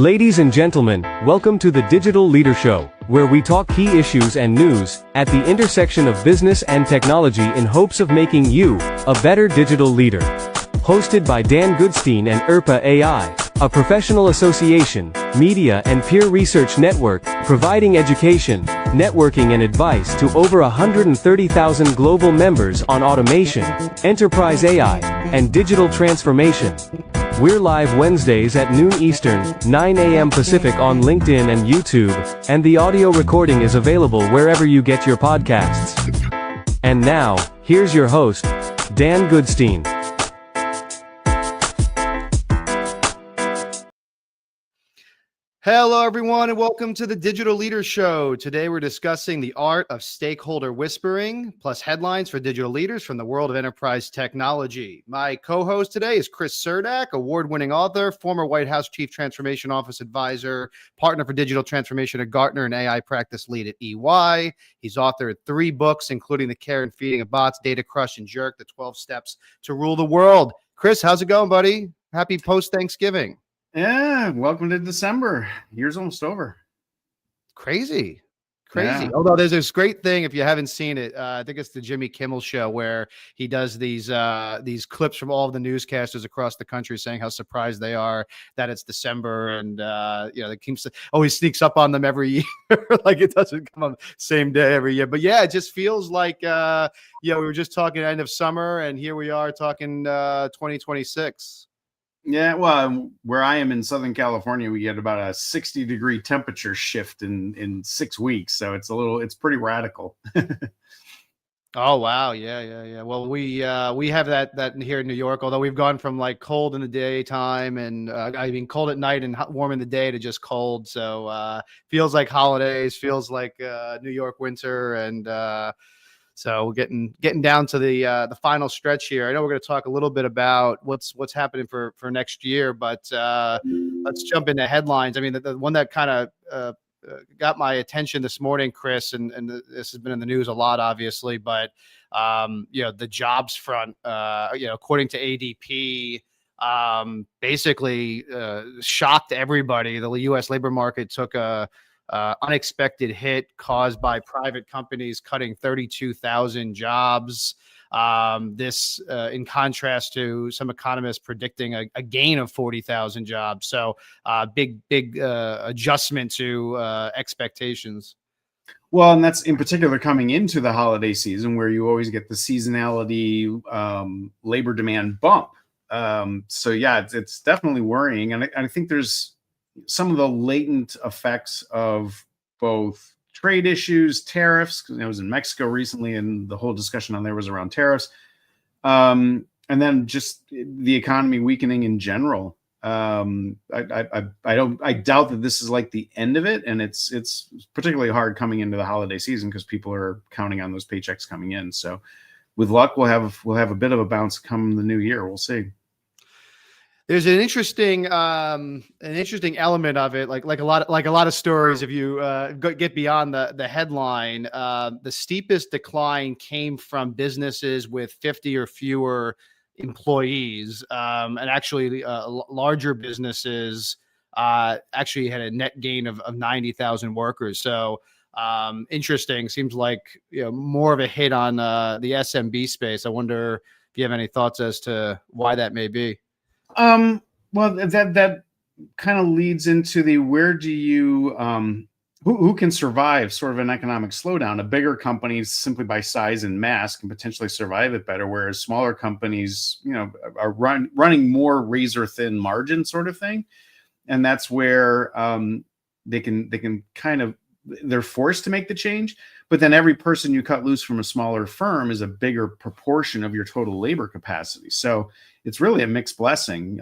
Ladies and gentlemen, welcome to the Digital Leader Show, where we talk key issues and news at the intersection of business and technology in hopes of making you a better digital leader. Hosted by Dan Goodstein and IRPA AI, a professional association, media and peer research network, providing education, networking and advice to over 130,000 global members on automation, enterprise AI, and digital transformation. We're live Wednesdays at noon Eastern, 9 a.m. Pacific on LinkedIn and YouTube, and the audio recording is available wherever you get your podcasts. And now, here's your host, Dan Goodstein. Hello, everyone, and welcome to the Digital Leader Show. Today, we're discussing the art of stakeholder whispering, plus headlines for digital leaders from the world of enterprise technology. My co-host today is Chris Cerdak, award-winning author, former White House Chief Transformation Office Advisor, partner for digital transformation at Gartner, and AI practice lead at EY. He's authored 3 books, including The Care and Feeding of Bots, Data Crush and Jerk, The 12 Steps to Rule the World. Chris, how's it going, buddy? Happy post-Thanksgiving. Yeah, welcome to December. Year's almost over. Crazy. Yeah. Although there's this great thing, if you haven't seen it, I think it's the Jimmy Kimmel show where he does these clips from all of the newscasters across the country saying how surprised they are that it's December, and it keeps always sneaks up on them every year, like it doesn't come on the same day every year. But yeah, it just feels like we were just talking end of summer, and here we are talking 2026. Yeah, well, where I am in Southern California, we get about a 60-degree temperature shift in 6 weeks. So it's pretty radical. Oh, wow. Yeah. Well, we have that here in New York, although we've gone from like cold in the daytime and cold at night and warm in the day to just cold. So feels like holidays, feels like New York winter, and so we're getting down to the final stretch here. I know we're going to talk a little bit about what's happening for next year, but let's jump into headlines. I mean, the one that kind of got my attention this morning, Chris, and this has been in the news a lot, obviously, but the jobs front, according to ADP, basically shocked everybody. The U.S. labor market took a unexpected hit caused by private companies cutting 32,000 jobs. This in contrast to some economists predicting a gain of 40,000 jobs. So big adjustment to expectations. Well, and that's in particular coming into the holiday season where you always get the seasonality labor demand bump. So yeah, it's definitely worrying. And I think there's some of the latent effects of both trade issues, tariffs, because I was in Mexico recently and the whole discussion on there was around tariffs. And then just the economy weakening in general. I doubt that this is like the end of it. And it's particularly hard coming into the holiday season because people are counting on those paychecks coming in. So with luck, we'll have a bit of a bounce come the new year. We'll see. There's an interesting element of it, like a lot of stories. If you get beyond the headline, the steepest decline came from businesses with 50 or fewer employees, and actually larger businesses actually had a net gain of 90,000 workers. So interesting. Seems like more of a hit on the SMB space. I wonder if you have any thoughts as to why that may be. Well, that kind of leads into the where do you who can survive sort of an economic slowdown? A bigger companies simply by size and mass can potentially survive it better, whereas smaller companies, are running more razor thin margin sort of thing, and that's where they can kind of they're forced to make the change. But then every person you cut loose from a smaller firm is a bigger proportion of your total labor capacity. So it's really a mixed blessing.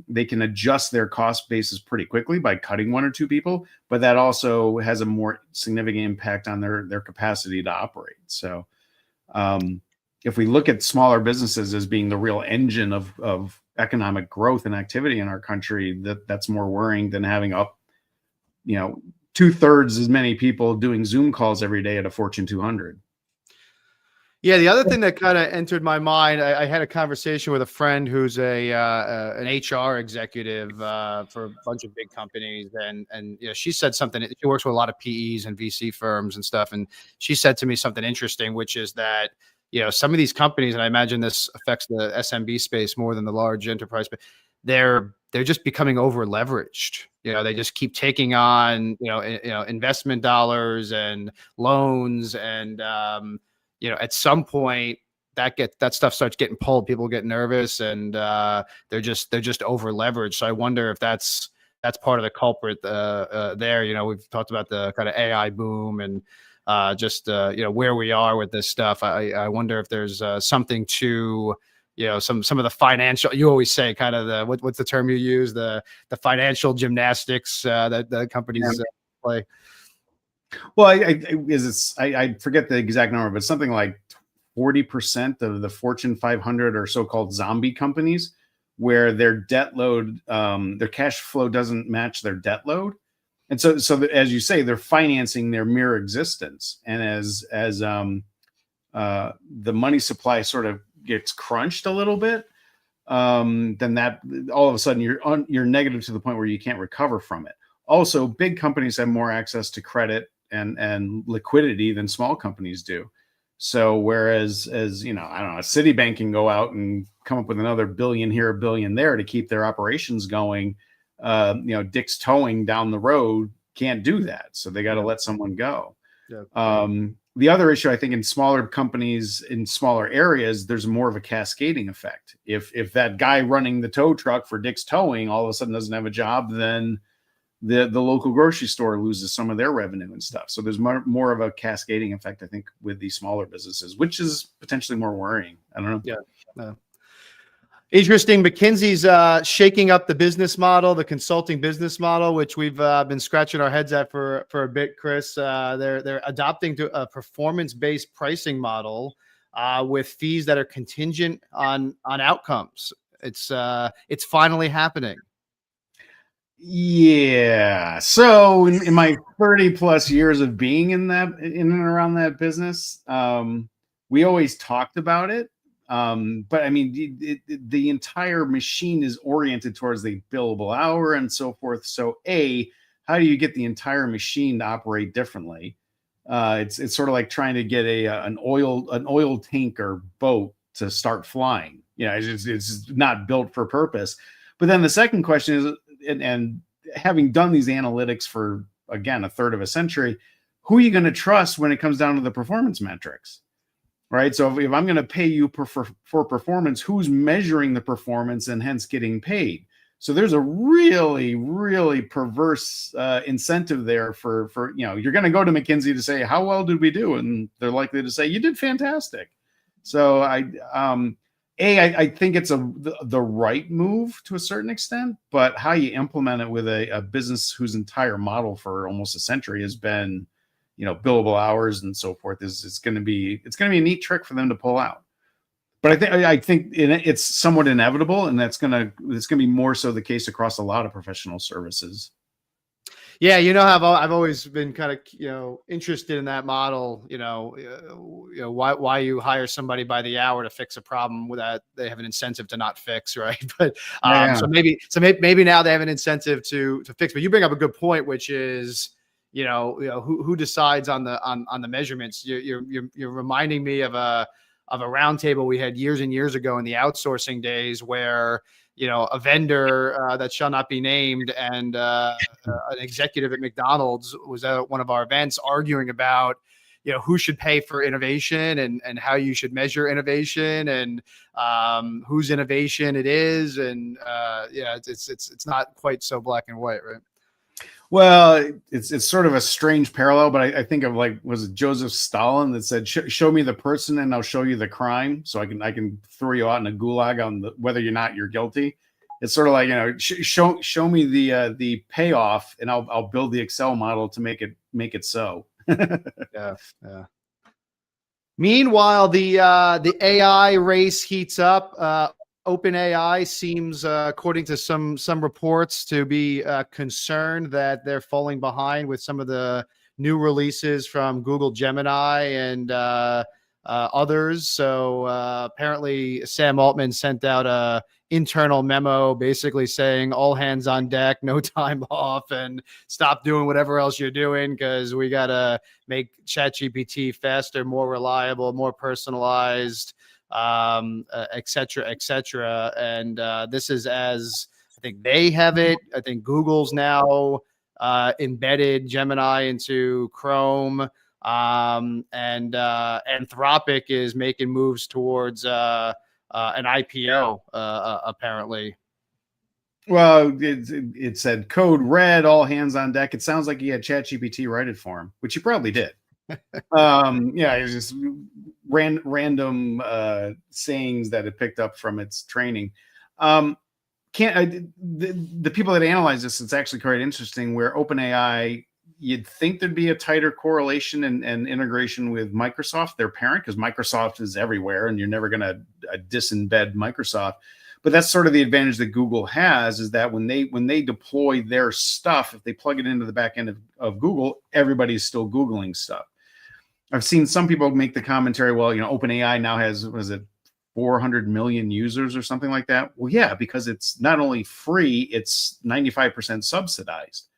They can adjust their cost basis pretty quickly by cutting 1 or 2 people, but that also has a more significant impact on their capacity to operate. So if we look at smaller businesses as being the real engine of economic growth and activity in our country, that's more worrying than having 2/3 as many people doing Zoom calls every day at a Fortune 200. Yeah, the other thing that kind of entered my mind, I had a conversation with a friend who's an HR executive for a bunch of big companies, and she said something. She works with a lot of PEs and VC firms and stuff, and she said to me something interesting, which is that some of these companies, and I imagine this affects the SMB space more than the large enterprise, but they're just becoming over leveraged. They just keep taking on investment dollars and loans and at some point that stuff starts getting pulled. People get nervous and they're just over leveraged. So I wonder if that's part of the culprit there. We've talked about the kind of AI boom and just where we are with this stuff. I wonder if there's something to some of the financial, you always say kind of what's the term you use, the financial gymnastics that the companies play. Well, I forget the exact number, but something like 40% of the Fortune 500 are so-called zombie companies, where their debt load, their cash flow doesn't match their debt load, and so as you say, they're financing their mere existence. And as the money supply sort of gets crunched a little bit, then that all of a sudden you're negative to the point where you can't recover from it. Also, big companies have more access to credit and liquidity than small companies do. So whereas I don't know, Citibank can go out and come up with another billion here, $1 billion there to keep their operations going. Dick's Towing down the road can't do that, so they got to let someone go. Yeah. The other issue, I think, in smaller companies in smaller areas, there's more of a cascading effect. If that guy running the tow truck for Dick's Towing all of a sudden doesn't have a job, then the local grocery store loses some of their revenue and stuff. So there's more of a cascading effect, I think, with these smaller businesses, which is potentially more worrying. I don't know. Yeah. Interesting. McKinsey's shaking up the business model, the consulting business model, which we've been scratching our heads at for a bit, Chris. They're adopting to a performance-based pricing model with fees that are contingent on outcomes. It's finally happening. Yeah. So in my 30 plus years of being in and around that business, we always talked about it. But I mean, the entire machine is oriented towards the billable hour and so forth. So how do you get the entire machine to operate differently? It's sort of like trying to get an oil tanker boat to start flying. It's not built for purpose. But then the second question is, and having done these analytics for, again, a third of a century, who are you going to trust when it comes down to the performance metrics, right? So if I'm going to pay you for performance, who's measuring the performance and hence getting paid? So there's a really, really perverse incentive there for you're going to go to McKinsey to say, how well did we do? And they're likely to say, you did fantastic. So I think it's the right move to a certain extent, but how you implement it with a business whose entire model for almost a century has been, billable hours and so forth it's going to be a neat trick for them to pull out. But I think it's somewhat inevitable, and it's going to be more so the case across a lot of professional services. Yeah, I've always been kind of interested in that model. Why you hire somebody by the hour to fix a problem that they have an incentive to not fix, right? But so maybe now they have an incentive to fix. But you bring up a good point, which is who decides on the measurements. You're reminding me of a roundtable we had years and years ago in the outsourcing days where a vendor that shall not be named and an executive at McDonald's was at one of our events arguing about who should pay for innovation and how you should measure innovation and whose innovation it is, and it's not quite so black and white, right? Well, it's sort of a strange parallel, but I think of, was it Joseph Stalin that said, show me the person and I'll show you the crime. So I can throw you out in a gulag on whether you're guilty. It's sort of like, show me the payoff and I'll build the Excel model to make it so. Yeah. Meanwhile, the AI race heats up. OpenAI seems, according to some reports, to be concerned that they're falling behind with some of the new releases from Google Gemini and others. So apparently Sam Altman sent out a internal memo basically saying all hands on deck, no time off, and stop doing whatever else you're doing because we got to make ChatGPT faster, more reliable, more personalized, et cetera, et cetera. And this is as I think they have it. I think Google's now embedded Gemini into Chrome. And Anthropic is making moves towards an IPO, apparently. Well, it said code red, all hands on deck. It sounds like he had ChatGPT write it for him, which he probably did. Yeah, it's just random sayings that it picked up from its training. The people that analyze this, it's actually quite interesting. Where OpenAI, you'd think there'd be a tighter correlation and integration with Microsoft, their parent, because Microsoft is everywhere, and you're never going to disembed Microsoft. But that's sort of the advantage that Google has, is that when they deploy their stuff, if they plug it into the back end of Google, everybody's still Googling stuff. I've seen some people make the commentary, well, OpenAI now has, was it 400 million users or something like that? Well, yeah, because it's not only free, it's 95% subsidized.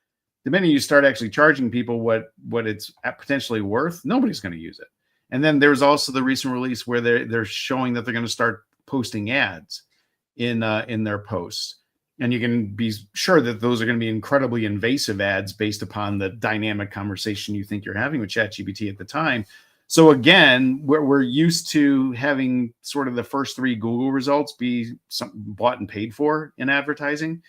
The minute you start actually charging people what it's potentially worth, nobody's going to use it. And then there's also the recent release where they're showing that they're going to start posting ads in their posts, and you can be sure that those are going to be incredibly invasive ads based upon the dynamic conversation you think you're having with ChatGPT at the time. So again, we're used to having sort of the first 3 Google results be bought and paid for in advertising.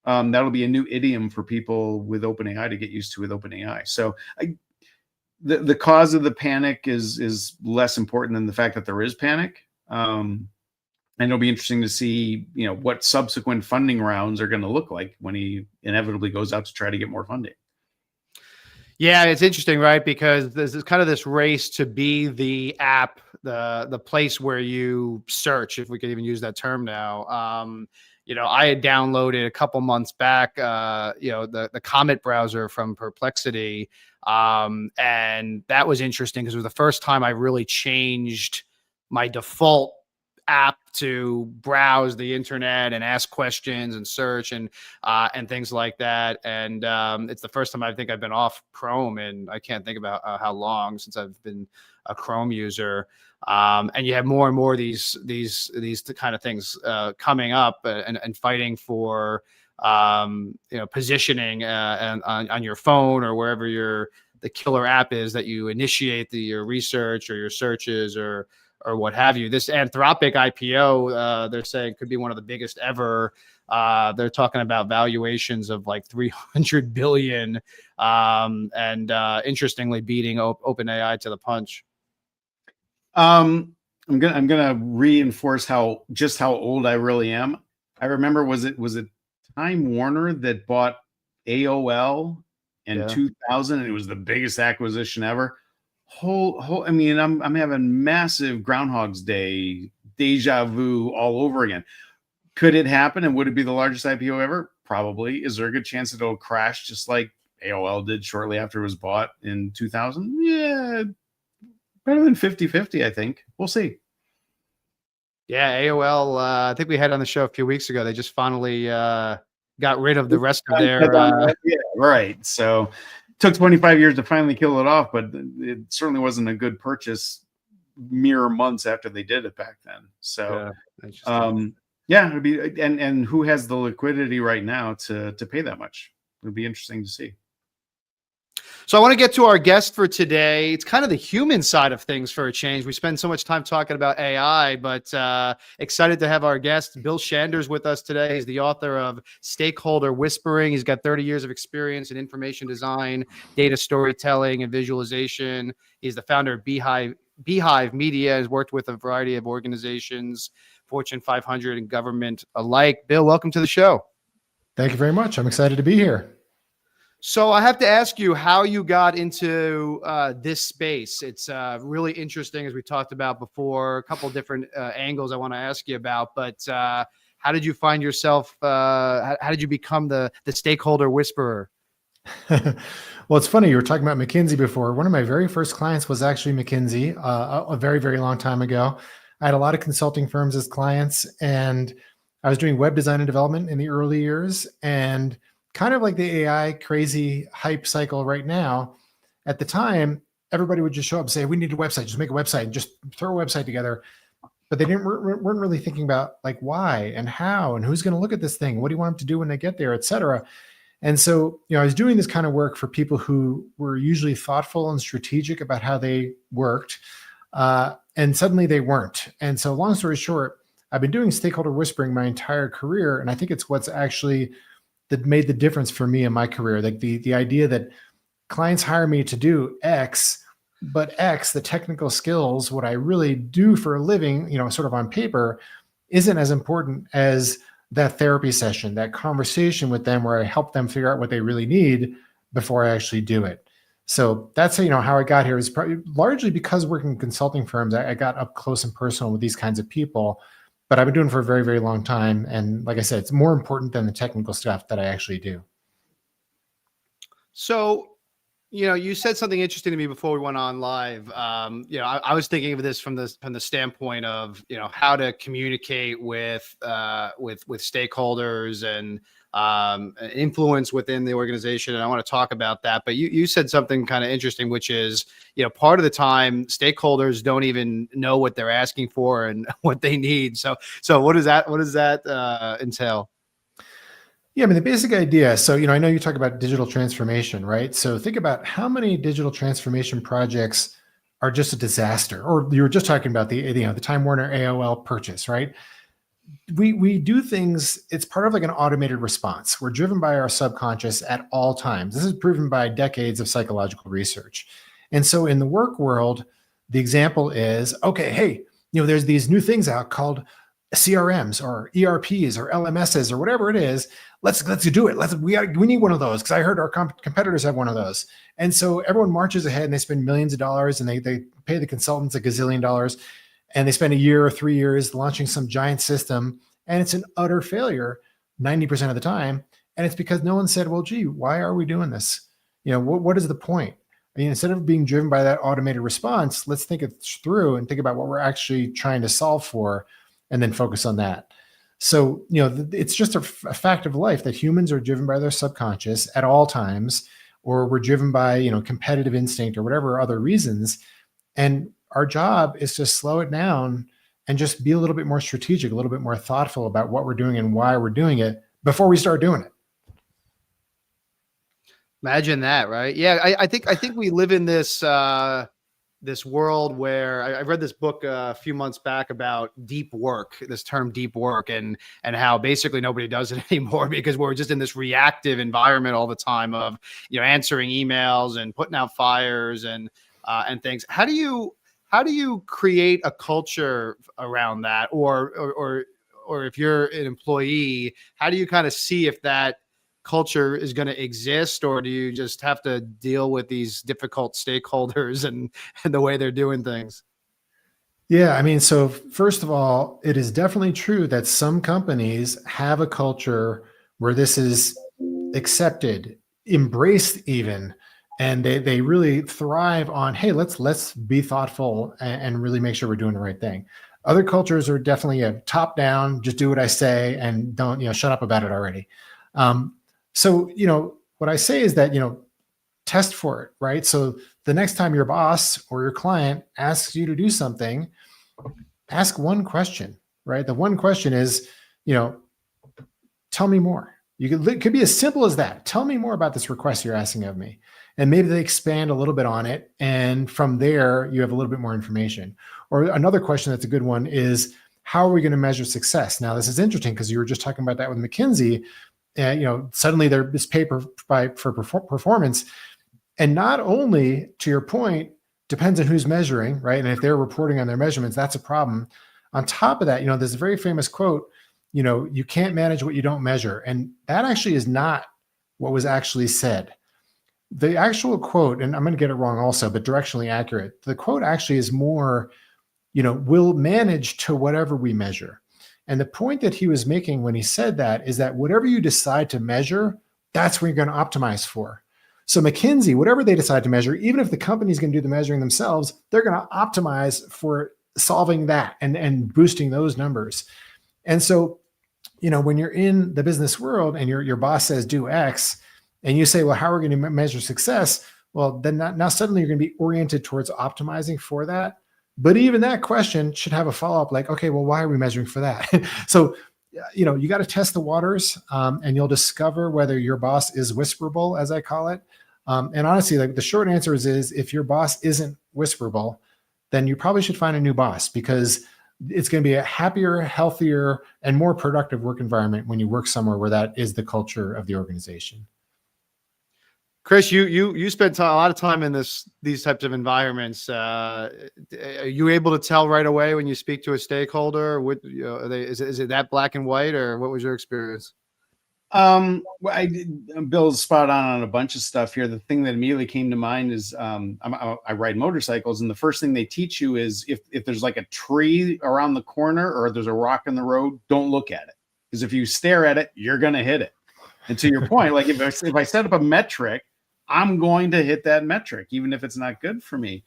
That'll be a new idiom for people with OpenAI to get used to with OpenAI. So the cause of the panic is less important than the fact that there is panic. And it'll be interesting to see, what subsequent funding rounds are going to look like when he inevitably goes out to try to get more funding. Yeah, it's interesting, right? Because there's kind of this race to be the app, the place where you search, if we could even use that term now. I had downloaded a couple months back, the Comet browser from Perplexity. And that was interesting because it was the first time I really changed my default app to browse the internet and ask questions and search and things like that. And it's the first time I think I've been off Chrome, and I can't think about how long since I've been a Chrome user. And you have more and more of these kind of things coming up and fighting for positioning on your phone or wherever the killer app is that you initiate your research or your searches or what have you. This Anthropic IPO, they're saying could be one of the biggest ever. They're talking about valuations of like 300 billion, and interestingly beating OpenAI to the punch. I'm gonna reinforce how old I really am. I remember was it Time Warner that bought AOL in 2000, and it was the biggest acquisition ever. I'm having massive Groundhog's Day deja vu all over again. Could it happen, and would it be the largest IPO ever? Probably. Is there a good chance that it'll crash just like AOL did shortly after it was bought in 2000? Yeah, better than 50-50, I think. We'll see. Yeah, AOL, I think we had on the show a few weeks ago. They just finally got rid of the rest of their... Yeah, right. So took 25 years to finally kill it off, but it certainly wasn't a good purchase mere months after they did it back then. So, it'd be, and who has the liquidity right now to pay that much? It'd be interesting to see. So I want to get to our guest for today. It's kind of the human side of things for a change. We spend so much time talking about AI, but excited to have our guest, Bill Shander's with us today. He's the author of Stakeholder Whispering. He's got 30 years of experience in information design, data storytelling, and visualization. He's the founder of Beehive Media, has worked with a variety of organizations, Fortune 500 and government alike. Bill, welcome to the show. Thank you very much. I'm excited to be here. So I have to ask you how you got into this space. It's really interesting, as we talked about before, a couple different angles I want to ask you about. But how did you find yourself? How did you become the stakeholder whisperer? Well, it's funny. You were talking about McKinsey before. One of my very first clients was actually McKinsey a very, very long time ago. I had a lot of consulting firms as clients, and I was doing web design and development in the early years. And kind of like the AI crazy hype cycle right now, at the time, everybody would just show up and say, we need a website, just make a website and just throw a website together. But they weren't really thinking about like why and how and who's going to look at this thing. What do you want them to do when they get there, et cetera. And so, I was doing this kind of work for people who were usually thoughtful and strategic about how they worked. And suddenly they weren't. And so long story short, I've been doing stakeholder whispering my entire career. And I think it's what's actually that made the difference for me in my career. Like the idea that clients hire me to do X, but X, the technical skills, what I really do for a living, sort of on paper, isn't as important as that therapy session, that conversation with them where I help them figure out what they really need before I actually do it. So that's, how I got here is probably largely because working in consulting firms, I got up close and personal with these kinds of people, but I've been doing it for a very, very long time. And like I said, it's more important than the technical stuff that I actually do. So, you said something interesting to me before we went on live. I was thinking of this from the standpoint of how to communicate with stakeholders and influence within the organization, and I want to talk about that. But you said something kind of interesting, which is part of the time stakeholders don't even know what they're asking for and what they need. So what does that entail? Yeah, the basic idea. So, I know you talk about digital transformation, right? So think about how many digital transformation projects are just a disaster. Or you were just talking about the Time Warner AOL purchase, right? We do things, it's part of like an automated response. We're driven by our subconscious at all times. This is proven by decades of psychological research. And so in the work world, the example is, okay, hey, there's these new things out called CRMs or ERPs or LMSs or whatever it is. Let's do it. We need one of those because I heard our competitors have one of those. And so everyone marches ahead and they spend millions of dollars and they pay the consultants $1 gazillion and they spend a year or 3 years launching some giant system and it's an utter failure 90% of the time. And it's because no one said, well, gee, why are we doing this? What is the point? Instead of being driven by that automated response, let's think it through and think about what we're actually trying to solve for and then focus on that. So, it's just a fact of life that humans are driven by their subconscious at all times, or we're driven by, competitive instinct or whatever other reasons. And our job is to slow it down and just be a little bit more strategic, a little bit more thoughtful about what we're doing and why we're doing it before we start doing it. Imagine that, right? Yeah, I think we live in this this world where I read this book a few months back about deep work, this term deep work, and how basically nobody does it anymore because we're just in this reactive environment all the time of, answering emails and putting out fires and things. How do you create a culture around that? Or if you're an employee, how do you kind of see if that culture is going to exist, or do you just have to deal with these difficult stakeholders and the way they're doing things? Yeah, so first of all, it is definitely true that some companies have a culture where this is accepted, embraced even, and they really thrive on, hey, let's be thoughtful and really make sure we're doing the right thing. Other cultures are definitely a top down, just do what I say and don't, shut up about it already. So, what I say is that, test for it, right? So the next time your boss or your client asks you to do something, ask one question, right? The one question is, tell me more. It could be as simple as that. Tell me more about this request you're asking of me. And maybe they expand a little bit on it. And from there, you have a little bit more information. Or another question that's a good one is, how are we going to measure success? Now, this is interesting because you were just talking about that with McKinsey. Suddenly there's this pay for performance. And not only, to your point, depends on who's measuring, right? And if they're reporting on their measurements, that's a problem. On top of that, there's a very famous quote, you can't manage what you don't measure. And that actually is not what was actually said. The actual quote, and I'm going to get it wrong also, but directionally accurate. The quote actually is more, we'll manage to whatever we measure. And the point that he was making when he said that is that whatever you decide to measure, that's what you're going to optimize for. So McKinsey, whatever they decide to measure, even if the company's going to do the measuring themselves, they're going to optimize for solving that and boosting those numbers. And so, when you're in the business world and your boss says do X, and you say, well, how are we going to measure success? Well, then now suddenly you're going to be oriented towards optimizing for that. But even that question should have a follow-up like, okay, well, why are we measuring for that? So, you got to test the waters, and you'll discover whether your boss is whisperable, as I call it. And honestly, like the short answer is if your boss isn't whisperable, then you probably should find a new boss, because it's going to be a happier, healthier, and more productive work environment when you work somewhere where that is the culture of the organization. Chris, you spent a lot of time in these types of environments. Are you able to tell right away when you speak to a stakeholder? Is it that black and white, or what was your experience? Well, Bill's spot on a bunch of stuff here. The thing that immediately came to mind is I ride motorcycles, and the first thing they teach you is if there's like a tree around the corner or there's a rock in the road, don't look at it, because if you stare at it, you're gonna hit it. And to your point, like if I set up a metric, I'm going to hit that metric, even if it's not good for me.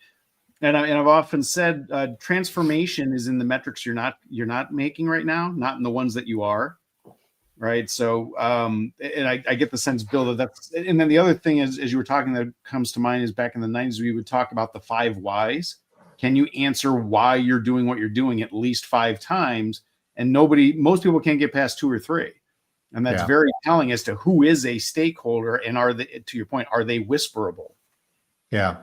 And I've often said transformation is in the metrics you're not making right now, not in the ones that you are. Right. So, and I get the sense, Bill, that's, and then the other thing is, as you were talking, that comes to mind is back in the 90s, we would talk about the 5 whys. Can you answer why you're doing what you're doing at least 5 times? And most people can't get past 2 or 3. And that's very telling as to who is a stakeholder, and to your point, are they whisperable? Yeah.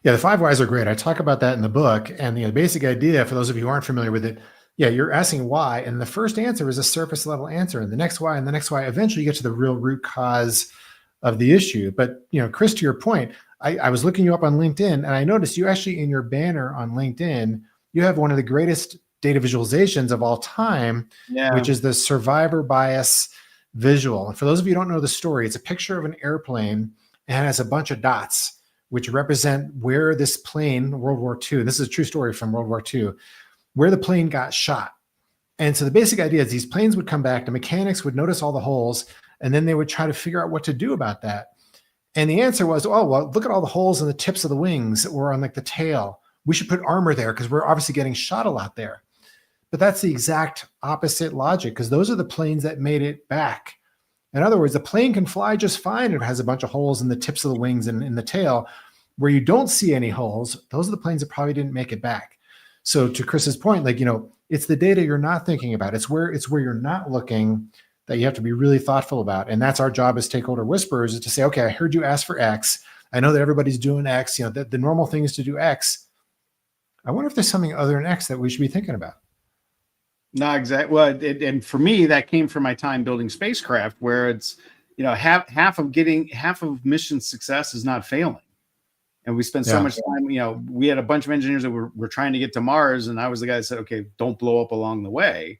Yeah. The 5 whys are great. I talk about that in the book. And the basic idea, for those of you who aren't familiar with it, you're asking why. And the first answer is a surface level answer, and the next why, and the next why. Eventually you get to the real root cause of the issue. But, Chris, to your point, I was looking you up on LinkedIn, and I noticed you actually, in your banner on LinkedIn, you have one of the greatest data visualizations of all time, which is the survivor bias visual. And for those of you who don't know the story, it's a picture of an airplane and it has a bunch of dots, which represent where this plane, World War II, this is a true story from World War II, where the plane got shot. And so the basic idea is these planes would come back, the mechanics would notice all the holes, and then they would try to figure out what to do about that. And the answer was, oh, well, look at all the holes in the tips of the wings or on like the tail. We should put armor there because we're obviously getting shot a lot there. But that's the exact opposite logic, because those are the planes that made it back. In other words, the plane can fly just fine if it has a bunch of holes in the tips of the wings and in the tail. Where you don't see any holes, those are the planes that probably didn't make it back. So to Chris's point, it's the data you're not thinking about. It's where you're not looking that you have to be really thoughtful about. And that's our job as stakeholder whisperers, is to say, okay, I heard you ask for X. I know that everybody's doing X. The normal thing is to do X. I wonder if there's something other than X that we should be thinking about. No, exactly. Well, and for me, that came from my time building spacecraft, where it's, half of mission success is not failing. And we spent so much time, we had a bunch of engineers that were trying to get to Mars. And I was the guy that said, okay, don't blow up along the way.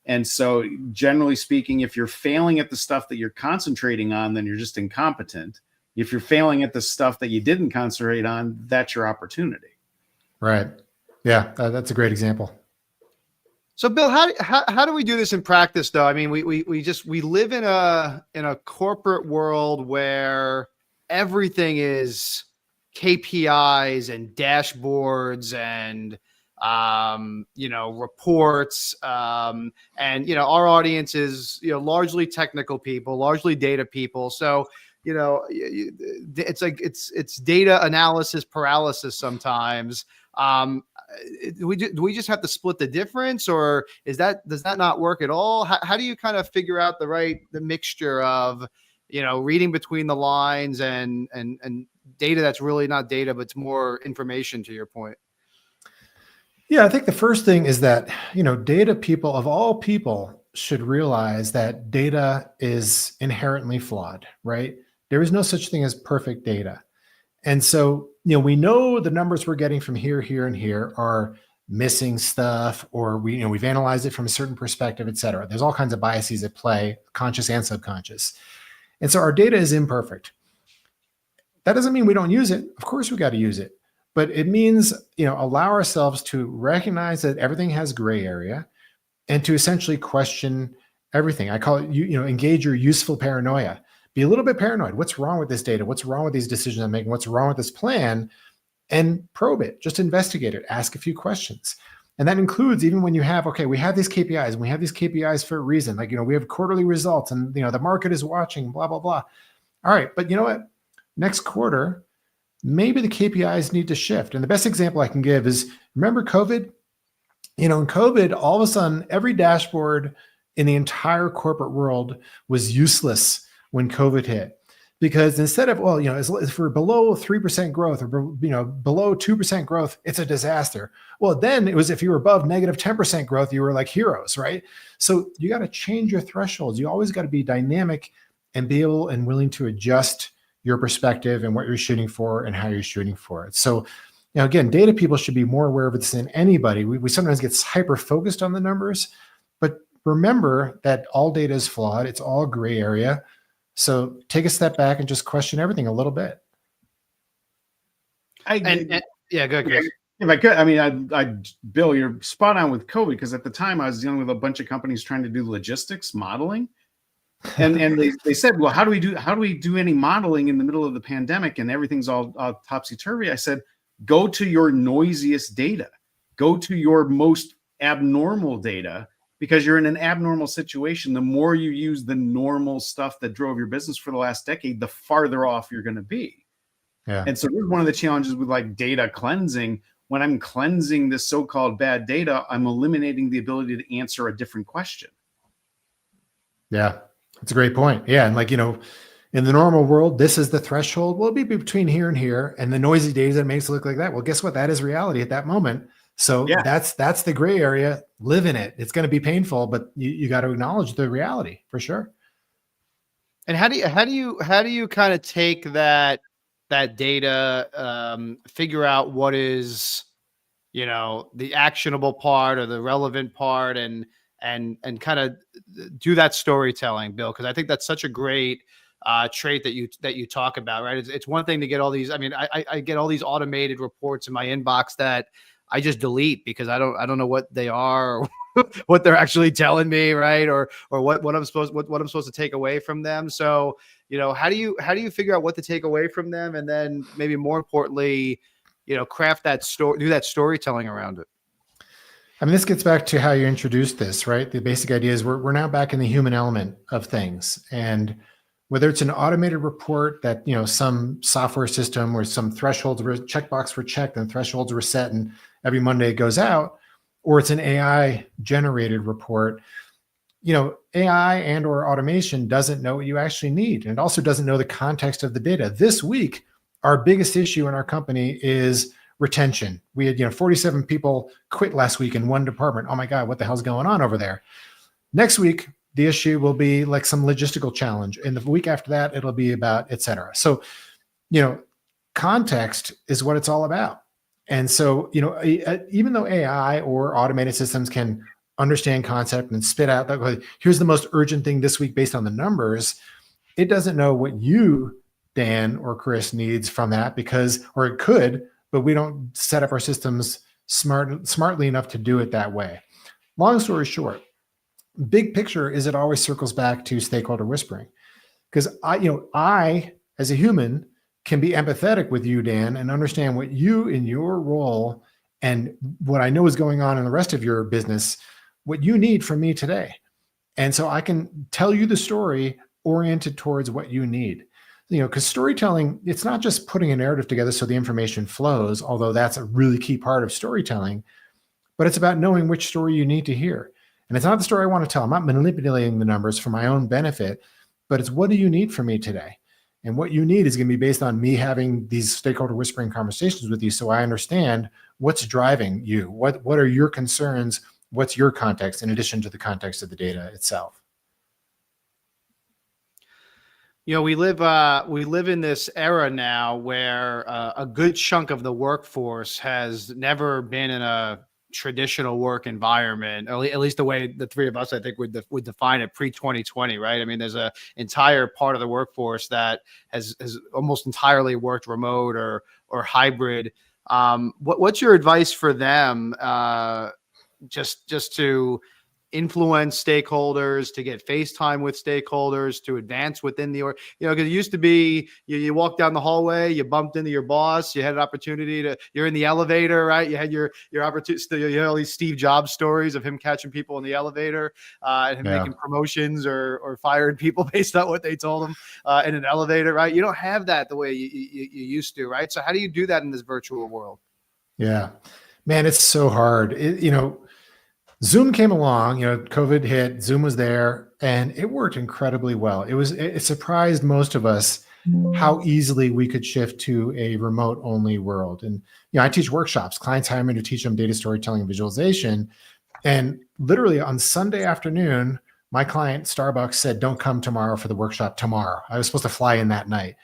And so generally speaking, if you're failing at the stuff that you're concentrating on, then you're just incompetent. If you're failing at the stuff that you didn't concentrate on, that's your opportunity. Right. Yeah, that's a great example. So, Bill, how do we do this in practice, though? I mean, we live in a corporate world where everything is KPIs and dashboards and reports, and our audience is largely technical people, largely data people. So it's like it's data analysis paralysis sometimes. Do we just have to split the difference, or does that not work at all? How do you kind of figure out the mixture of reading between the lines and data that's really not data, but it's more information, to your point? Yeah, I think the first thing is that, data people of all people should realize that data is inherently flawed, right? There is no such thing as perfect data. And so, we know the numbers we're getting from here, and here are missing stuff, or we've analyzed it from a certain perspective, et cetera. There's all kinds of biases at play, conscious and subconscious. And so our data is imperfect. That doesn't mean we don't use it. Of course we got to use it. But it means, allow ourselves to recognize that everything has gray area and to essentially question everything. I call it, engage your useful paranoia. be a little bit paranoid. What's wrong with this data? What's wrong with these decisions I'm making? What's wrong with this plan? And probe it, just investigate it, ask a few questions. And that includes even when you have, okay, we have these KPIs and we have these KPIs for a reason. Like, we have quarterly results and, the market is watching, blah, blah, blah. All right. But you know what? Next quarter, maybe the KPIs need to shift. And the best example I can give is, remember COVID? In COVID, all of a sudden, every dashboard in the entire corporate world was useless when COVID hit. Because instead of, if we're below 3% growth or, below 2% growth, it's a disaster. Well, then it was, if you were above negative 10% growth, you were like heroes, right? So you got to change your thresholds. You always got to be dynamic and be able and willing to adjust your perspective and what you're shooting for and how you're shooting for it. So, again, data people should be more aware of this than anybody. We sometimes get hyper focused on the numbers, but remember that all data is flawed. It's all gray area. So take a step back and just question everything a little bit. Yeah, go ahead, Chris. If I could, Bill, you're spot on with COVID, because at the time I was dealing with a bunch of companies trying to do logistics modeling. And they said, well, how do we do any modeling in the middle of the pandemic and everything's all topsy-turvy? I said, go to your noisiest data, go to your most abnormal data, because you're in an abnormal situation. The more you use the normal stuff that drove your business for the last decade, the farther off you're going to be. Yeah. And so this is one of the challenges with like data cleansing. When I'm cleansing this so-called bad data, I'm eliminating the ability to answer a different question. Yeah, that's a great point. Yeah. And in the normal world, this is the threshold. We'll be between here and here. And the noisy data that makes it look like that. Well, guess what? That is reality at that moment. So yeah, that's the gray area. Live in it. It's going to be painful, but you got to acknowledge the reality for sure. And how do you kind of take that data, figure out what is, the actionable part or the relevant part, and kind of do that storytelling, Bill? Because I think that's such a great trait that you talk about, right? It's one thing to get all these. I mean, I get all these automated reports in my inbox that I just delete because I don't know what they are or what they're actually telling me, right? Or what I'm supposed to take away from them. So, how do you figure out what to take away from them, and then maybe more importantly, craft that story, do that storytelling around it? I mean, this gets back to how you introduced this, right? The basic idea is we're now back in the human element of things, and whether it's an automated report that, some software system where some thresholds were checkbox were checked and thresholds were set and every Monday it goes out, or it's an AI generated report, AI and or automation doesn't know what you actually need. And it also doesn't know the context of the data. This week, our biggest issue in our company is retention. We had, 47 people quit last week in one department. Oh my God, what the hell's going on over there? Next week, the issue will be like some logistical challenge. And the week after that, it'll be about et cetera. So, context is what it's all about. And so, even though AI or automated systems can understand concept and spit out that, here's the most urgent thing this week based on the numbers, it doesn't know what you, Dan or Chris, needs from that or it could, but we don't set up our systems smartly enough to do it that way. Long story short, big picture is it always circles back to stakeholder whispering, because I as a human can be empathetic with you, Dan, and understand what you in your role and what I know is going on in the rest of your business, what you need from me today. And so I can tell you the story oriented towards what you need. Because storytelling, it's not just putting a narrative together so the information flows, although that's a really key part of storytelling, but it's about knowing which story you need to hear. And it's not the story I want to tell. I'm not manipulating the numbers for my own benefit, but it's what do you need from me today? And what you need is going to be based on me having these stakeholder whispering conversations with you so I understand what's driving you. What are your concerns? What's your context in addition to the context of the data itself? We live in this era now where a good chunk of the workforce has never been in a traditional work environment, at least the way the three of us, I think, would define it pre-2020, right? I mean, there's a entire part of the workforce that has almost entirely worked remote or hybrid. What's your advice for them? Just to influence stakeholders, to get FaceTime with stakeholders, to advance within the, because it used to be you walk down the hallway, you bumped into your boss, you had an opportunity you're in the elevator, right? You had your opportunity, you had all these Steve Jobs stories of him catching people in the elevator, and him making promotions or firing people based on what they told him in an elevator, right? You don't have that the way you used to, right? So how do you do that in this virtual world? Yeah, man, it's so hard. Zoom came along, COVID hit, Zoom was there, and it worked incredibly well. It surprised most of us how easily we could shift to a remote only world. And, I teach workshops, clients hire me to teach them data storytelling and visualization. And literally on Sunday afternoon, my client Starbucks said, don't come tomorrow for the workshop tomorrow. I was supposed to fly in that night.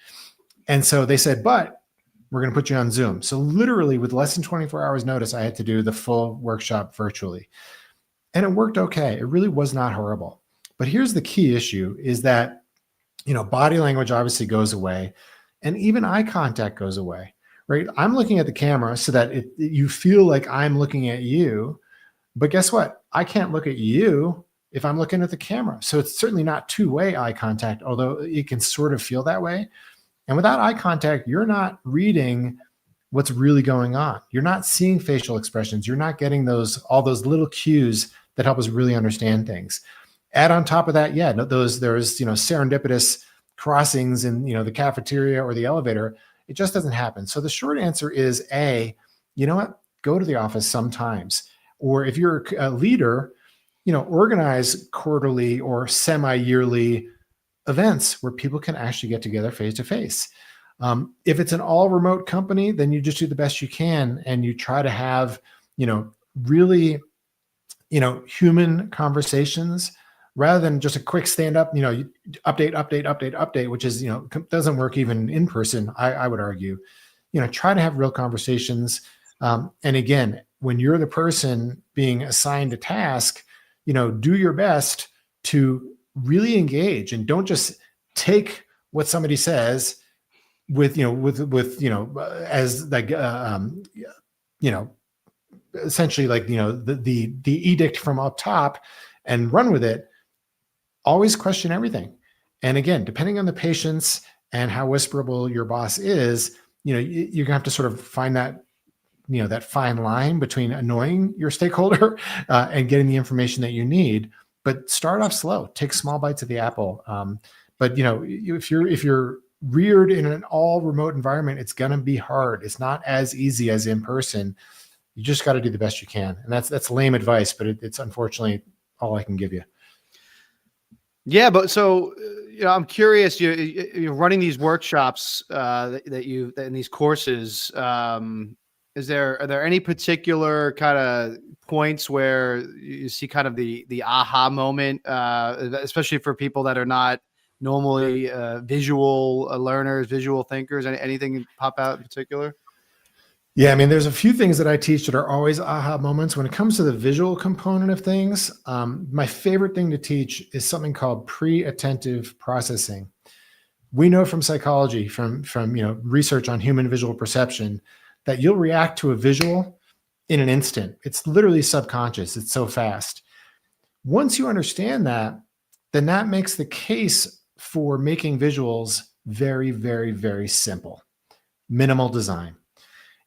And so they said, but we're going to put you on Zoom. So literally with less than 24 hours notice, I had to do the full workshop virtually. And it worked okay. It really was not horrible. But here's the key issue is that, body language obviously goes away, and even eye contact goes away, right? I'm looking at the camera so that you feel like I'm looking at you, but guess what? I can't look at you if I'm looking at the camera. So it's certainly not two-way eye contact, although it can sort of feel that way. And without eye contact, you're not reading what's really going on. You're not seeing facial expressions. You're not getting all those little cues that help us really understand things. Add on top of that, there's serendipitous crossings in the cafeteria or the elevator. It just doesn't happen. So the short answer is go to the office sometimes. Or if you're a leader, organize quarterly or semi-yearly events where people can actually get together face to face. If it's an all remote company, then you just do the best you can and you try to have, really, human conversations rather than just a quick stand up, update, which is, doesn't work even in person. I would argue, try to have real conversations. And again, when you're the person being assigned a task, do your best to really engage and don't just take what somebody says with as like essentially like the edict from up top and run with it. Always question everything. And again, depending on the patience and how whisperable your boss is, you're gonna have to sort of find that that fine line between annoying your stakeholder and getting the information that you need. But start off slow, take small bites of the apple. But if you're reared in an all remote environment, it's going to be hard. It's not as easy as in person. You just got to do the best you can. And that's lame advice, but it's unfortunately all I can give you. Yeah. But so, I'm curious, you're running these workshops in these courses. Are there any particular kind of points where you see kind of the aha moment, especially for people that are not normally visual learners, visual thinkers? Anything pop out in particular? Yeah, I mean, there's a few things that I teach that are always aha moments. When it comes to the visual component of things, my favorite thing to teach is something called pre-attentive processing. We know from psychology, from research on human visual perception, that you'll react to a visual in an instant. It's literally subconscious. It's so fast. Once you understand that, then that makes the case for making visuals very, very, very simple. Minimal design.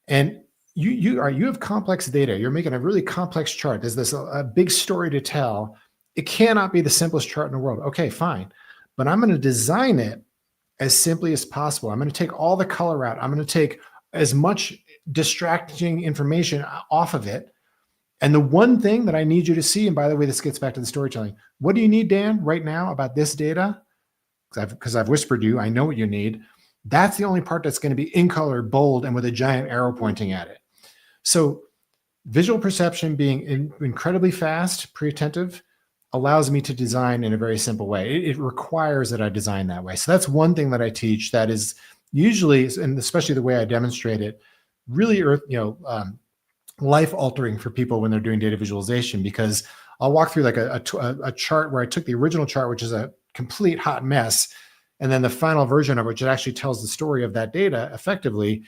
And you have complex data. You're making a really complex chart. There's a big story to tell. It cannot be the simplest chart in the world. Okay, fine. But I'm going to design it as simply as possible. I'm going to take all the color out. I'm going to take as much distracting information off of it. And the one thing that I need you to see, and by the way, this gets back to the storytelling. What do you need, Dan, right now about this data? Because I've whispered you, I know what you need. That's the only part that's going to be in color, bold, and with a giant arrow pointing at it. So visual perception being incredibly fast, pre-attentive, allows me to design in a very simple way. It requires that I design that way. So that's one thing that I teach that is usually, and especially the way I demonstrate it, really life altering for people when they're doing data visualization, because I'll walk through like a chart where I took the original chart, which is a complete hot mess, and then the final version of which it actually tells the story of that data effectively.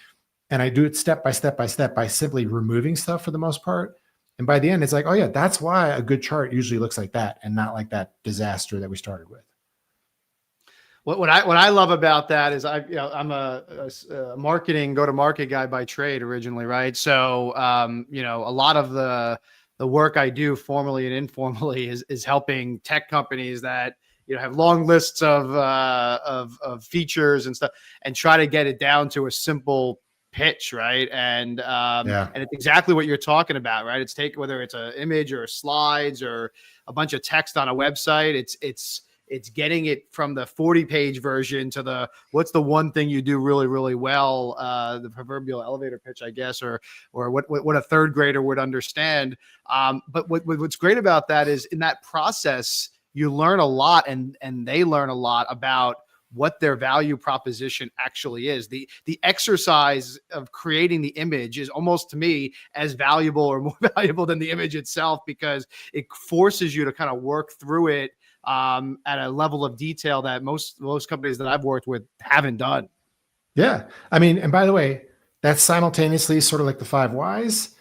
And I do it step by step by simply removing stuff for the most part And by the end, it's like, oh yeah, that's why a good chart usually looks like that and not like that disaster that we started with. What I love about that is I'm a marketing go-to-market guy by trade originally, right? So a lot of the work I do formally and informally is helping tech companies that have long lists of features and stuff, and try to get it down to a simple pitch, right? And it's exactly what you're talking about, right? It's whether it's an image or slides or a bunch of text on a website, it's getting it from the 40-page version to what's the one thing you do really, really well, the proverbial elevator pitch, I guess, or what a third grader would understand. But what's great about that is in that process, you learn a lot, and they learn a lot about what their value proposition actually is. The exercise of creating the image is almost, to me, as valuable or more valuable than the image itself, because it forces you to kind of work through it at a level of detail that most companies that I've worked with haven't done. Yeah. I mean, and by the way, that's simultaneously sort of like the 5 whys.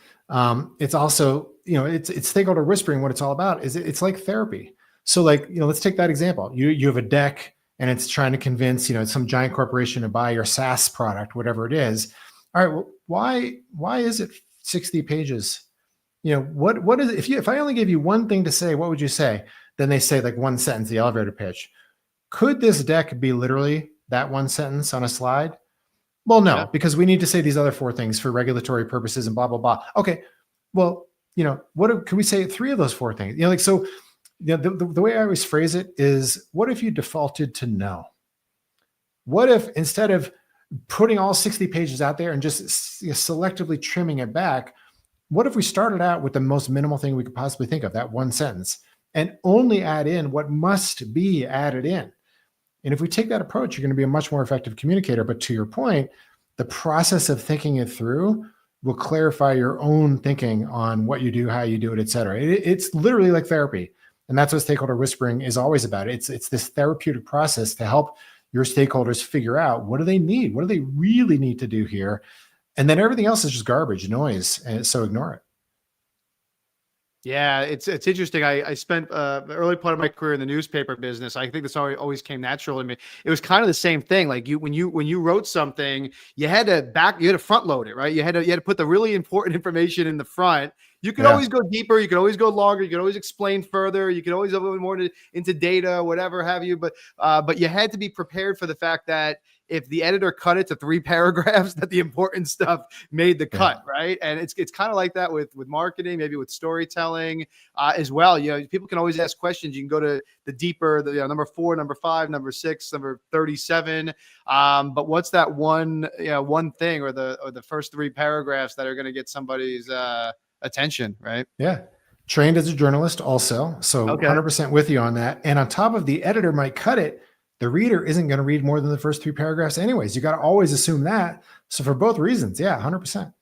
It's also, it's stakeholder whispering. What it's all about is it's like therapy. So like, let's take that example. You have a deck and it's trying to convince, some giant corporation to buy your SaaS product, whatever it is. All right. Well, why is it 60 pages? What is it? If I only gave you one thing to say, what would you say? Then they say like one sentence, the elevator pitch. Could this deck be literally that one sentence on a slide? Well, no, because we need to say these other 4 things for regulatory purposes and blah, blah, blah. Okay. Well, can we say 3 of those 4 things? The way I always phrase it is, what if you defaulted to no? What if instead of putting all 60 pages out there and just selectively trimming it back, what if we started out with the most minimal thing we could possibly think of, that one sentence, and only add in what must be added in? And if we take that approach, you're going to be a much more effective communicator. But to your point, the process of thinking it through will clarify your own thinking on what you do, how you do it, et cetera. It's literally like therapy. And that's what stakeholder whispering is always about. It's this therapeutic process to help your stakeholders figure out, what do they need? What do they really need to do here? And then everything else is just garbage, noise. And so ignore it. Yeah, it's interesting. I spent the early part of my career in the newspaper business. I think this always came natural to me. It was kind of the same thing. Like when you wrote something, you had to front load it, right? You had to put the really important information in the front. You could always go deeper. You could always go longer. You could always explain further. You could always go a little more into data, whatever have you. But you had to be prepared for the fact that if the editor cut it to 3 paragraphs, that the important stuff made the cut, right? And it's kind of like that with marketing, maybe with storytelling as well. People can always ask questions. You can go to the deeper, number 4, number 5, number 6, number 37. But what's that one thing, or the first 3 paragraphs that are going to get somebody's attention, right? Yeah. Trained as a journalist also. So 100% with you on that. And on top of, the editor might cut it, the reader isn't going to read more than the first 3 paragraphs anyways. You got to always assume that. So for both reasons, 100%.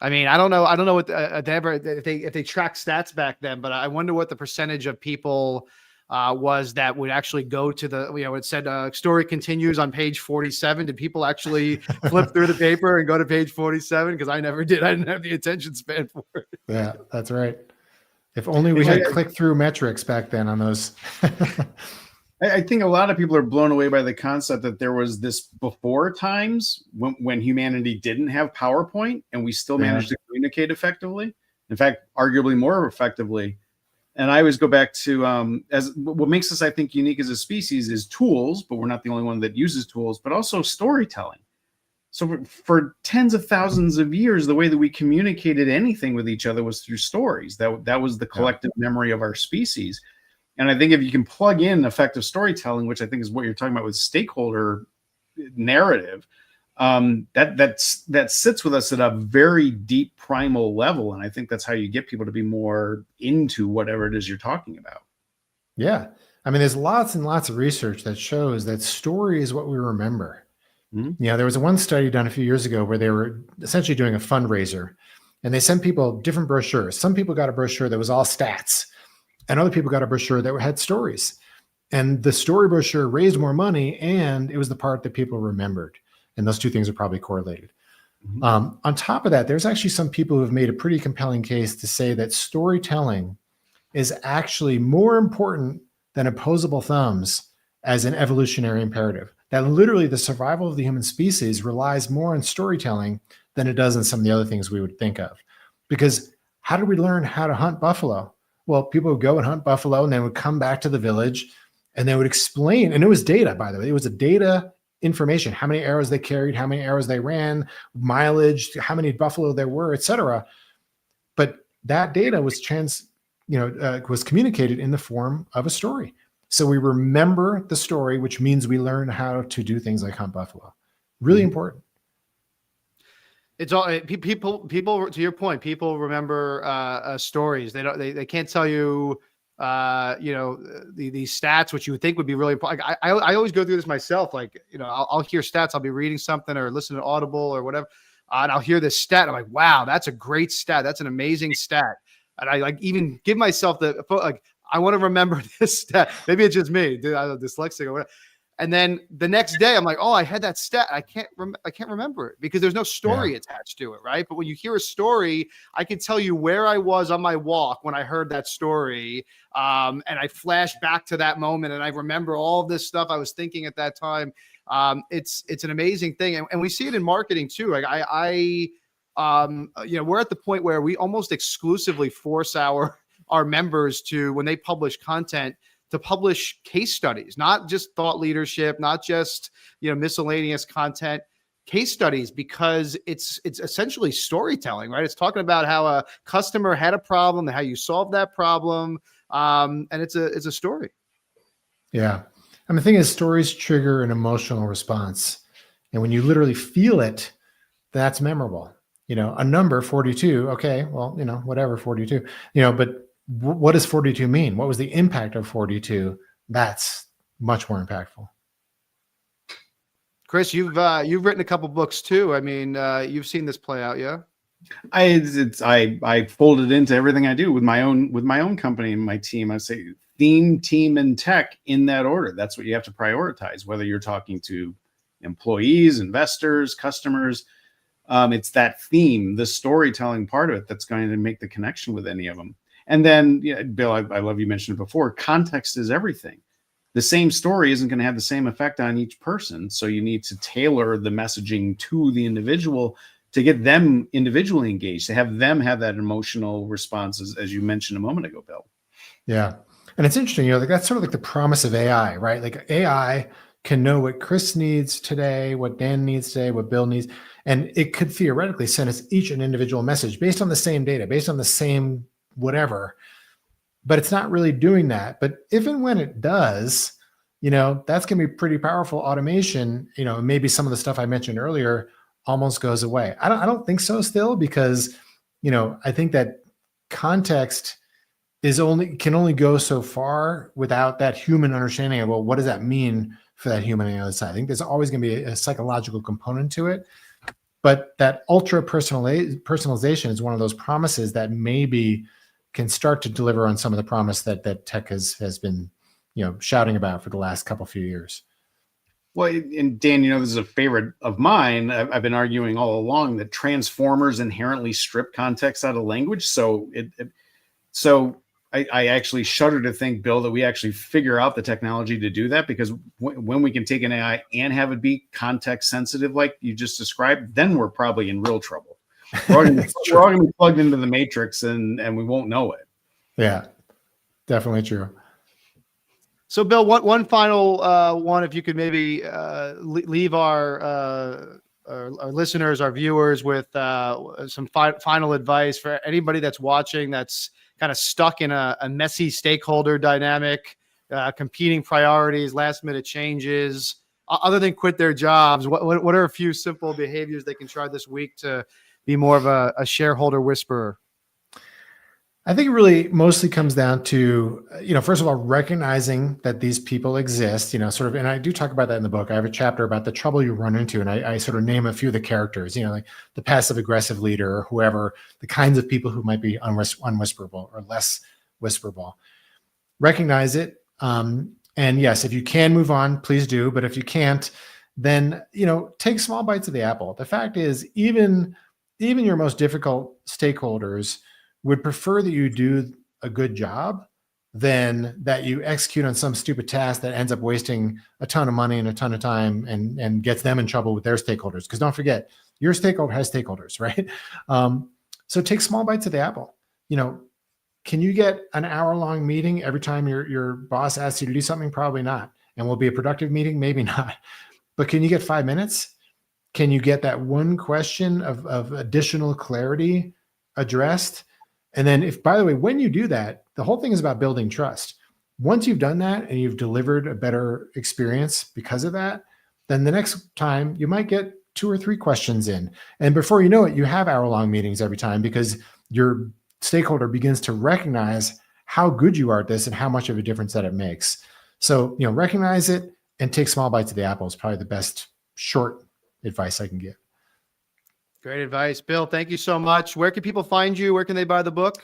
I mean, I don't know what if they track stats back then, but I wonder what the percentage of people was that would actually go to it said story continues on page 47. Did people actually flip through the paper and go to page 47? Because I never did. I didn't have the attention span for it. Yeah, that's right. If only we had click-through metrics back then on those. I think a lot of people are blown away by the concept that there was this before times when humanity didn't have PowerPoint and we still managed to communicate effectively. In fact, arguably more effectively. And I always go back to as what makes us, I think, unique as a species is tools, but we're not the only one that uses tools, but also storytelling. So for tens of thousands of years, the way that we communicated anything with each other was through stories. That was the collective memory of our species. And I think if you can plug in effective storytelling, which I think is what you're talking about with stakeholder narrative, that sits with us at a very deep primal level. And I think that's how you get people to be more into whatever it is you're talking about. Yeah. I mean, there's lots and lots of research that shows that story is what we remember. Mm-hmm. There was one study done a few years ago where they were essentially doing a fundraiser and they sent people different brochures. Some people got a brochure that was all stats and other people got a brochure that had stories. And the story brochure raised more money and it was the part that people remembered. And those two things are probably correlated. Mhm. On top of that, there's actually some people who have made a pretty compelling case to say that storytelling is actually more important than opposable thumbs as an evolutionary imperative. That literally the survival of the human species relies more on storytelling than it does on some of the other things we would think of. Because how did we learn how to hunt buffalo? Well, people would go and hunt buffalo and then would come back to the village and they would explain, and it was data, by the way, it was a data information, how many arrows they carried, how many arrows they ran, mileage, how many buffalo there were, et cetera. But that data was was communicated in the form of a story. So we remember the story, which means we learn how to do things like hunt buffalo. Really important. It's all people. To your point, people remember stories. They don't. They can't tell you. These stats, which you would think would be really important. I always go through this myself. Like, I'll hear stats. I'll be reading something or listening to Audible or whatever, and I'll hear this stat. I'm like, wow, that's a great stat. That's an amazing stat. And I like even give myself I want to remember this stat. Maybe it's just me, I'm dyslexic or whatever. And then the next day, I'm like, oh, I had that stat. I can't remember it because there's no story attached to it, right? But when you hear a story, I can tell you where I was on my walk when I heard that story, and I flash back to that moment, and I remember all of this stuff I was thinking at that time. It's an amazing thing, and we see it in marketing too. Like we're at the point where we almost exclusively force our members to, when they publish content, to publish case studies, not just thought leadership, not just, miscellaneous content, case studies, because it's essentially storytelling, right? It's talking about how a customer had a problem, how you solved that problem. And it's a story. Yeah. And the thing is, stories trigger an emotional response. And when you literally feel it, that's memorable. A number 42. Okay. Well, whatever, 42, but what does 42 mean? What was the impact of 42? That's much more impactful. Chris, you've written a couple books too. I mean, you've seen this play out, yeah? I fold it into everything I do with my own company and my team. I say theme, team, and tech in that order. That's what you have to prioritize, whether you're talking to employees, investors, customers. It's that theme, the storytelling part of it, that's going to make the connection with any of them. And then, Bill, I love you mentioned it before, context is everything. The same story isn't going to have the same effect on each person. So you need to tailor the messaging to the individual to get them individually engaged, to have them have that emotional response, as you mentioned a moment ago, Bill. Yeah. And it's interesting, that's sort of like the promise of AI, right? Like AI can know what Chris needs today, what Dan needs today, what Bill needs. And it could theoretically send us each an individual message based on the same data, based on the same whatever, but it's not really doing that. But if and when it does, that's going to be pretty powerful automation. Maybe some of the stuff I mentioned earlier almost goes away. I don't think so still, because, I think that context can only go so far without that human understanding of, well, what does that mean for that human on the other side? I think there's always going to be a psychological component to it. But that ultra personalization is one of those promises that maybe can start to deliver on some of the promise that tech has been, shouting about for the last few years. Well, and Dan, this is a favorite of mine. I've been arguing all along that transformers inherently strip context out of language. So I actually shudder to think, Bill, that we actually figure out the technology to do that, because when we can take an AI and have it be context sensitive, like you just described, then we're probably in real trouble. We're all going to be plugged into the matrix and we won't know it. Yeah, definitely true. So, Bill, one final one, if you could maybe leave our listeners, our viewers, with some final advice for anybody that's watching that's kind of stuck in a messy stakeholder dynamic, competing priorities, last minute changes, other than quit their jobs. What are a few simple behaviors they can try this week to be more of a shareholder whisperer? I think it really mostly comes down to, first of all, recognizing that these people exist, and I do talk about that in the book. I have a chapter about the trouble you run into, and I sort of name a few of the characters, like the passive aggressive leader, or whoever, the kinds of people who might be unwhisperable or less whisperable. Recognize it. And yes, if you can move on, please do. But if you can't, then, take small bites of the apple. The fact is, even your most difficult stakeholders would prefer that you do a good job than that you execute on some stupid task that ends up wasting a ton of money and a ton of time and gets them in trouble with their stakeholders. Because don't forget, your stakeholder has stakeholders, right? So take small bites of the apple. Can you get an hour-long meeting every time your boss asks you to do something? Probably not. And will it be a productive meeting? Maybe not. But can you get 5 minutes? Can you get that one question of additional clarity addressed? And then by the way, when you do that, the whole thing is about building trust. Once you've done that and you've delivered a better experience because of that, then the next time you might get 2 or 3 questions in. And before you know it, you have hour-long meetings every time because your stakeholder begins to recognize how good you are at this and how much of a difference that it makes. So, recognize it and take small bites of the apple is probably the best short advice I can give. Great advice, Bill. Thank you so much. Where can people find you? Where can they buy the book?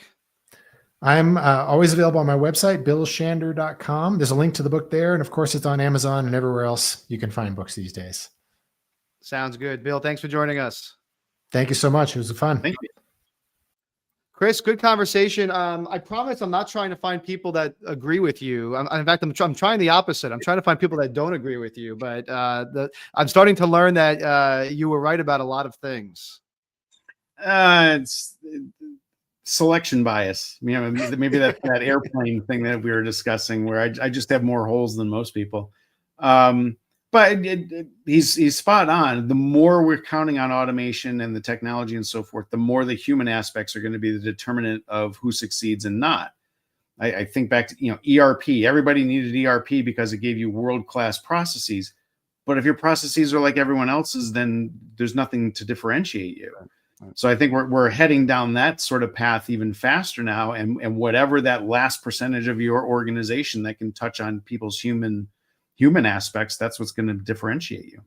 I'm always available on my website, billshander.com. There's a link to the book there. And of course, it's on Amazon and everywhere else you can find books these days. Sounds good. Bill, thanks for joining us. Thank you so much. It was fun. Thank you. Chris, good conversation. I promise I'm not trying to find people that agree with you. In fact, I'm trying the opposite. I'm trying to find people that don't agree with you. But I'm starting to learn that you were right about a lot of things. It's selection bias. Maybe that airplane thing that we were discussing, where I just have more holes than most people. But he's spot on. The more we're counting on automation and the technology and so forth, the more the human aspects are going to be the determinant of who succeeds and not. I think back to ERP. Everybody needed ERP because it gave you world-class processes. But if your processes are like everyone else's, then there's nothing to differentiate you. So I think we're heading down that sort of path even faster now. And whatever that last percentage of your organization that can touch on people's human aspects, that's what's going to differentiate you.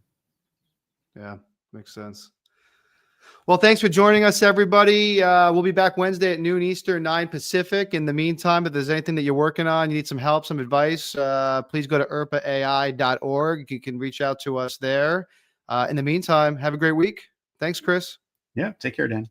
Yeah, makes sense. Well, thanks for joining us, everybody. We'll be back Wednesday at noon Eastern, 9 Pacific. In the meantime, if there's anything that you're working on, you need some help, some advice, please go to irpaai.org. You can reach out to us there. In the meantime, have a great week. Thanks, Chris. Yeah, take care, Dan.